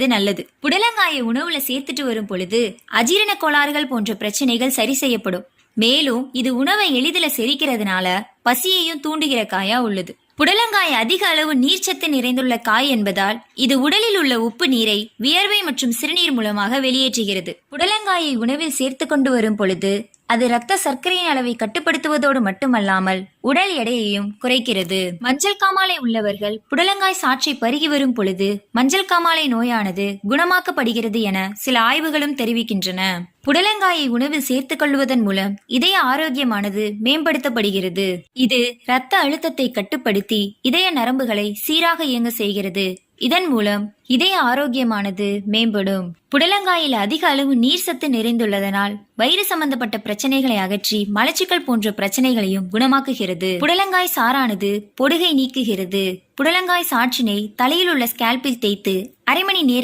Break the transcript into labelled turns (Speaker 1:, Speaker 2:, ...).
Speaker 1: நல்லது. புடலங்காயை உணவுல சேர்த்துட்டு வரும் பொழுது அஜீரண கோளாறுகள் போன்ற பிரச்சனைகள் சரி செய்யப்படும். மேலும் இது உணவை எளிதில் செரிக்கிறதுனால பசியையும் தூண்டுகிற காயா உள்ளது. புடலங்காய் அதிக அளவு நீர்ச்சத்து நிறைந்துள்ள காய் என்பதால் இது உடலில் உள்ள உப்பு நீரை வியர்வை மற்றும் சிறுநீர் மூலமாக வெளியேற்றுகிறது. புடலங்காயை உணவில் சேர்த்து கொண்டு வரும் பொழுது அது இரத்த சர்க்கரையின் அளவை கட்டுப்படுத்துவதோடு மட்டுமல்லாமல் உடல் எடையையும் குறைக்கிறது. மஞ்சள் காமாலை உள்ளவர்கள் புடலங்காய் சாற்றை பருகி வரும் பொழுது மஞ்சள் காமாலை நோயானது குணமாக்கப்படுகிறது என சில ஆய்வுகளும் தெரிவிக்கின்றன. புடலங்காயை உணவில் சேர்த்துக் கொள்வதன் மூலம் இதய ஆரோக்கியமானது மேம்படுத்தப்படுகிறது. இது இரத்த அழுத்தத்தை கட்டுப்படுத்தி இதய நரம்புகளை சீராக இயங்க செய்கிறது. இதன் மூலம் இதய ஆரோக்கியமானது மேம்படும். புடலங்காயில் அதிக அளவு நீர் சத்து நிறைந்துள்ளதனால் வயிறு சம்பந்தப்பட்ட பிரச்சனைகளை அகற்றி மலச்சிக்கல் போன்ற பிரச்சனைகளையும் குணமாக்குகிறது. புடலங்காய் சாறானது பொடுகை நீக்குகிறது. புடலங்காய் சாற்றினை தலையில் உள்ள ஸ்கேல்பில் தேய்த்து அரை மணி நேரம்